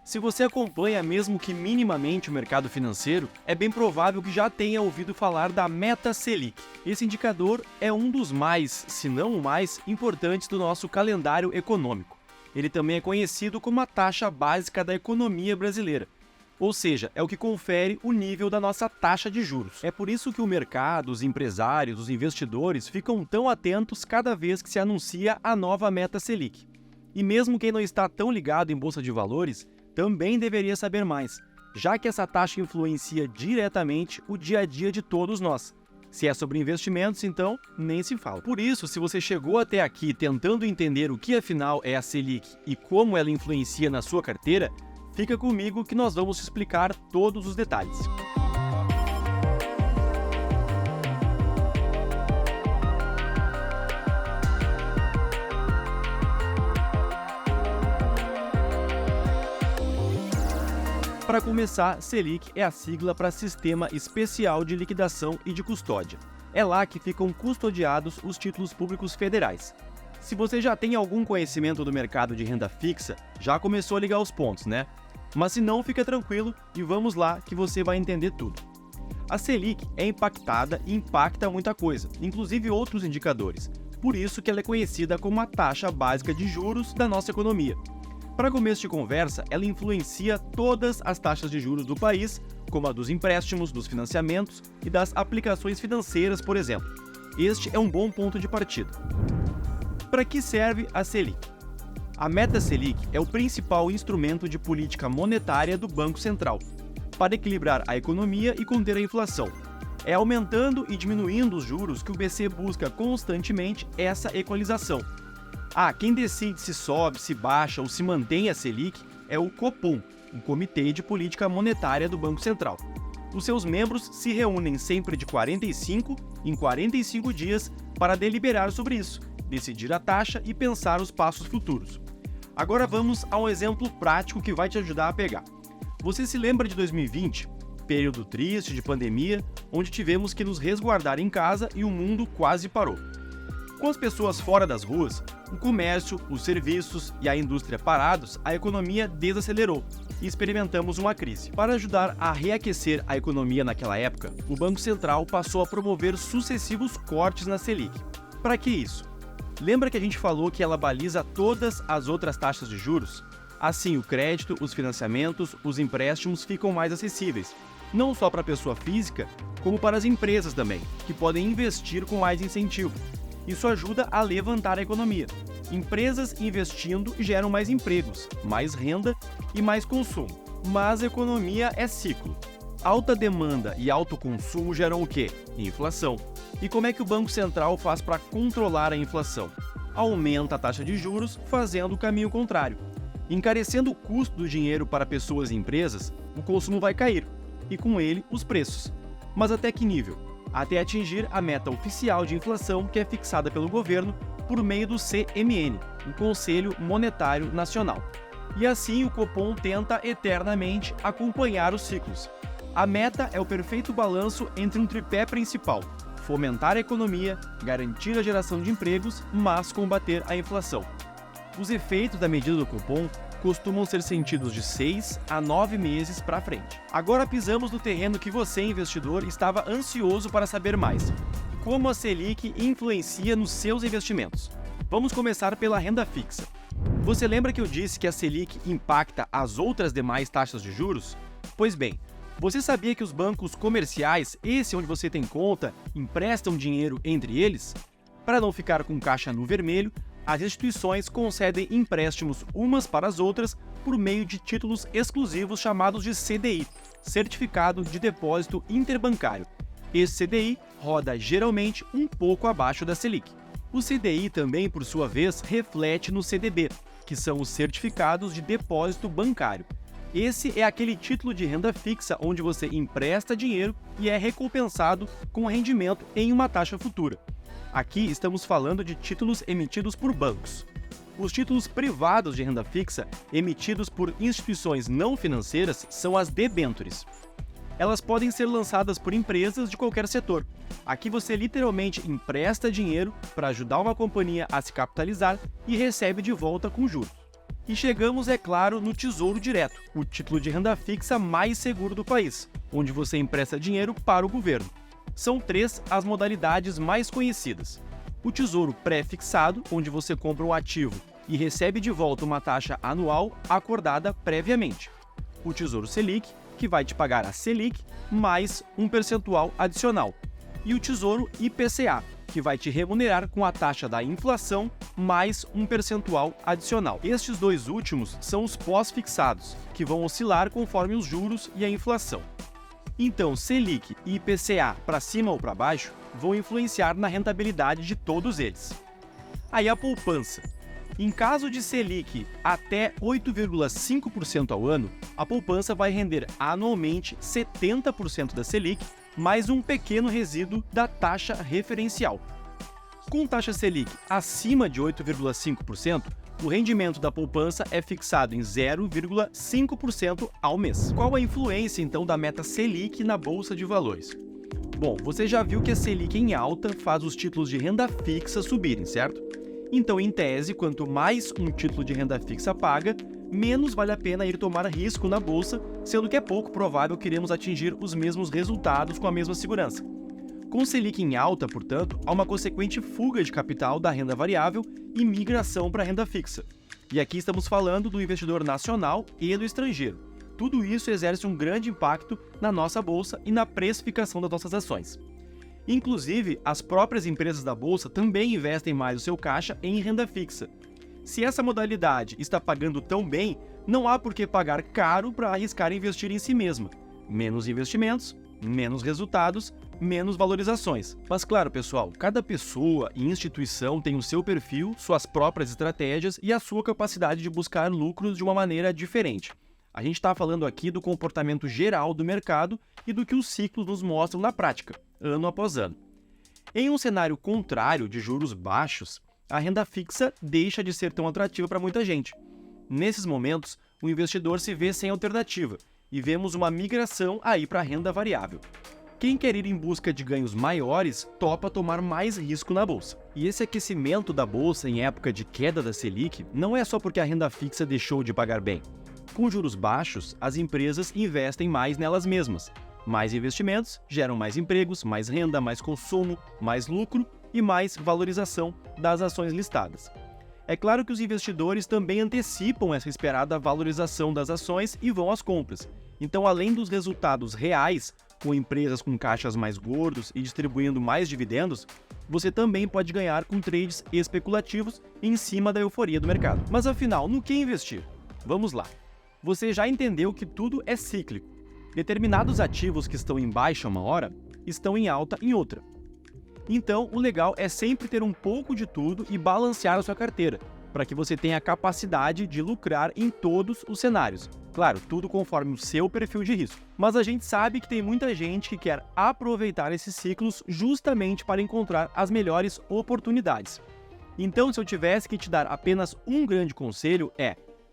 Se você acompanha mesmo que minimamente o mercado financeiro, é bem provável que já tenha ouvido falar da meta Selic. Esse indicador é um dos mais, se não o mais, importantes do nosso calendário econômico. Ele também é conhecido como a taxa básica da economia brasileira. Ou seja, é o que confere o nível da nossa taxa de juros. É por isso que o mercado, os empresários, os investidores ficam tão atentos cada vez que se anuncia a nova meta Selic. E mesmo quem não está tão ligado em bolsa de valores, também deveria saber mais, já que essa taxa influencia diretamente o dia a dia de todos nós. Se é sobre investimentos, então, nem se fala. Por isso, se você chegou até aqui tentando entender o que afinal é a Selic e como ela influencia na sua carteira, fica comigo que nós vamos te explicar todos os detalhes. Para começar, Selic é a sigla para Sistema Especial de Liquidação e de Custódia. É lá que ficam custodiados os títulos públicos federais. Se você já tem algum conhecimento do mercado de renda fixa, já começou a ligar os pontos, né? Mas se não, fica tranquilo e vamos lá que você vai entender tudo. A Selic é impactada e impacta muita coisa, inclusive outros indicadores. Por isso que ela é conhecida como a taxa básica de juros da nossa economia. Para começo de conversa, ela influencia todas as taxas de juros do país, como a dos empréstimos, dos financiamentos e das aplicações financeiras, por exemplo. Este é um bom ponto de partida. Para que serve a Selic? A meta Selic é o principal instrumento de política monetária do Banco Central, para equilibrar a economia e conter a inflação. É aumentando e diminuindo os juros que o BC busca constantemente essa equalização. Quem decide se sobe, se baixa ou se mantém a Selic é o Copom, o Comitê de Política Monetária do Banco Central. Os seus membros se reúnem sempre de 45 em 45 dias para deliberar sobre isso, decidir a taxa e pensar os passos futuros. Agora vamos a um exemplo prático que vai te ajudar a pegar. Você se lembra de 2020? Período triste de pandemia, onde tivemos que nos resguardar em casa e o mundo quase parou. Com as pessoas fora das ruas, o comércio, os serviços e a indústria parados, a economia desacelerou e experimentamos uma crise. Para ajudar a reaquecer a economia naquela época, o Banco Central passou a promover sucessivos cortes na Selic. Para que isso? Lembra que a gente falou que ela baliza todas as outras taxas de juros? Assim, o crédito, os financiamentos, os empréstimos ficam mais acessíveis, não só para a pessoa física, como para as empresas também, que podem investir com mais incentivo. Isso ajuda a levantar a economia. Empresas investindo geram mais empregos, mais renda e mais consumo. Mas a economia é ciclo. Alta demanda e alto consumo geram o quê? Inflação. E como é que o Banco Central faz para controlar a inflação? Aumenta a taxa de juros, fazendo o caminho contrário. Encarecendo o custo do dinheiro para pessoas e empresas, o consumo vai cair, e com ele os preços. Mas até que nível? Até atingir a meta oficial de inflação que é fixada pelo governo por meio do CMN, o Conselho Monetário Nacional. E assim o Copom tenta eternamente acompanhar os ciclos. A meta é o perfeito balanço entre um tripé principal: fomentar a economia, garantir a geração de empregos, mas combater a inflação. Os efeitos da medida do Copom costumam ser sentidos de 6 a 9 meses para frente. Agora pisamos no terreno que você, investidor, estava ansioso para saber mais: como a Selic influencia nos seus investimentos. Vamos começar pela renda fixa. Você lembra que eu disse que a Selic impacta as outras demais taxas de juros? Pois bem, você sabia que os bancos comerciais, esse onde você tem conta, emprestam dinheiro entre eles? Para não ficar com caixa no vermelho, as instituições concedem empréstimos umas para as outras por meio de títulos exclusivos chamados de CDI, Certificado de Depósito Interbancário. Esse CDI roda geralmente um pouco abaixo da Selic. O CDI também, por sua vez, reflete no CDB, que são os Certificados de Depósito Bancário. Esse é aquele título de renda fixa onde você empresta dinheiro e é recompensado com rendimento em uma taxa futura. Aqui estamos falando de títulos emitidos por bancos. Os títulos privados de renda fixa, emitidos por instituições não financeiras, são as debêntures. Elas podem ser lançadas por empresas de qualquer setor. Aqui você literalmente empresta dinheiro para ajudar uma companhia a se capitalizar e recebe de volta com juros. E chegamos, é claro, no Tesouro Direto, o título de renda fixa mais seguro do país, onde você empresta dinheiro para o governo. São 3 as modalidades mais conhecidas. O Tesouro Pré-fixado, onde você compra um ativo e recebe de volta uma taxa anual acordada previamente. O Tesouro Selic, que vai te pagar a Selic mais um percentual adicional. E o Tesouro IPCA, que vai te remunerar com a taxa da inflação mais um percentual adicional. Estes 2 últimos são os pós-fixados, que vão oscilar conforme os juros e a inflação. Então, Selic e IPCA para cima ou para baixo vão influenciar na rentabilidade de todos eles. Aí a poupança. Em caso de Selic até 8,5% ao ano, a poupança vai render anualmente 70% da Selic, mais um pequeno resíduo da taxa referencial. Com taxa Selic acima de 8,5%, o rendimento da poupança é fixado em 0,5% ao mês. Qual a influência, então, da meta Selic na Bolsa de Valores? Bom, você já viu que a Selic em alta faz os títulos de renda fixa subirem, certo? Então, em tese, quanto mais um título de renda fixa paga, menos vale a pena ir tomar risco na bolsa, sendo que é pouco provável que iremos atingir os mesmos resultados com a mesma segurança. Com Selic em alta, portanto, há uma consequente fuga de capital da renda variável e migração para a renda fixa. E aqui estamos falando do investidor nacional e do estrangeiro. Tudo isso exerce um grande impacto na nossa bolsa e na precificação das nossas ações. Inclusive, as próprias empresas da bolsa também investem mais o seu caixa em renda fixa. Se essa modalidade está pagando tão bem, não há por que pagar caro para arriscar investir em si mesma. Menos investimentos, menos resultados, menos valorizações. Mas claro, pessoal, cada pessoa e instituição tem o seu perfil, suas próprias estratégias e a sua capacidade de buscar lucros de uma maneira diferente. A gente está falando aqui do comportamento geral do mercado e do que os ciclos nos mostram na prática, ano após ano. Em um cenário contrário de juros baixos, a renda fixa deixa de ser tão atrativa para muita gente. Nesses momentos, o investidor se vê sem alternativa e vemos uma migração aí para a renda variável. Quem quer ir em busca de ganhos maiores topa tomar mais risco na bolsa. E esse aquecimento da bolsa em época de queda da Selic não é só porque a renda fixa deixou de pagar bem. Com juros baixos, as empresas investem mais nelas mesmas. Mais investimentos geram mais empregos, mais renda, mais consumo, mais lucro e mais valorização das ações listadas. É claro que os investidores também antecipam essa esperada valorização das ações e vão às compras. Então, além dos resultados reais, com empresas com caixas mais gordos e distribuindo mais dividendos, você também pode ganhar com trades especulativos em cima da euforia do mercado. Mas afinal, no que investir? Vamos lá. Você já entendeu que tudo é cíclico. Determinados ativos que estão em baixa uma hora, estão em alta em outra. Então, o legal é sempre ter um pouco de tudo e balancear a sua carteira, para que você tenha a capacidade de lucrar em todos os cenários. Claro, tudo conforme o seu perfil de risco. Mas a gente sabe que tem muita gente que quer aproveitar esses ciclos justamente para encontrar as melhores oportunidades. Então, se eu tivesse que te dar apenas um grande conselho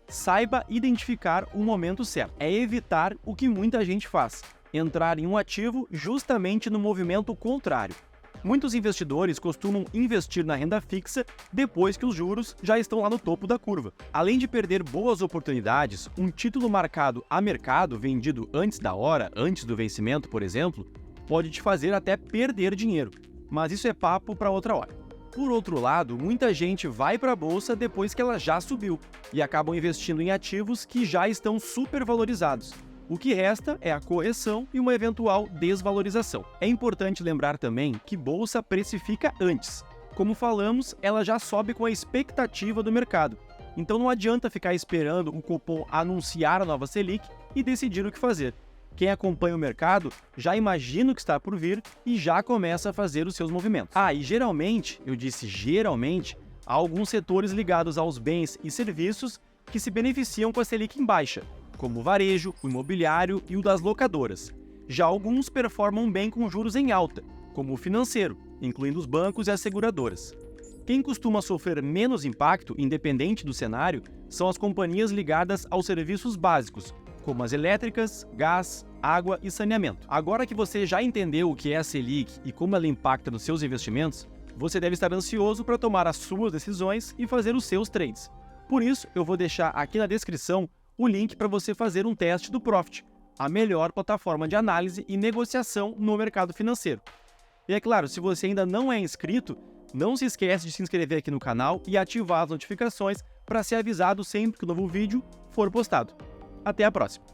saiba identificar o momento certo. É evitar o que muita gente faz, entrar em um ativo justamente no movimento contrário. Muitos investidores costumam investir na renda fixa depois que os juros já estão lá no topo da curva. Além de perder boas oportunidades, um título marcado a mercado, vendido antes da hora, antes do vencimento, por exemplo, pode te fazer até perder dinheiro. Mas isso é papo para outra hora. Por outro lado, muita gente vai para a bolsa depois que ela já subiu e acabam investindo em ativos que já estão supervalorizados. O que resta é a correção e uma eventual desvalorização. É importante lembrar também que bolsa precifica antes. Como falamos, ela já sobe com a expectativa do mercado. Então não adianta ficar esperando o Copom anunciar a nova Selic e decidir o que fazer. Quem acompanha o mercado já imagina o que está por vir e já começa a fazer os seus movimentos. E geralmente, eu disse geralmente, há alguns setores ligados aos bens e serviços que se beneficiam com a Selic em baixa, como o varejo, o imobiliário e o das locadoras. Já alguns performam bem com juros em alta, como o financeiro, incluindo os bancos e as seguradoras. Quem costuma sofrer menos impacto, independente do cenário, são as companhias ligadas aos serviços básicos, como as elétricas, gás, água e saneamento. Agora que você já entendeu o que é a Selic e como ela impacta nos seus investimentos, você deve estar ansioso para tomar as suas decisões e fazer os seus trades. Por isso, eu vou deixar aqui na descrição o link para você fazer um teste do Profit, a melhor plataforma de análise e negociação no mercado financeiro. E é claro, se você ainda não é inscrito, não se esquece de se inscrever aqui no canal e ativar as notificações para ser avisado sempre que o novo vídeo for postado. Até a próxima!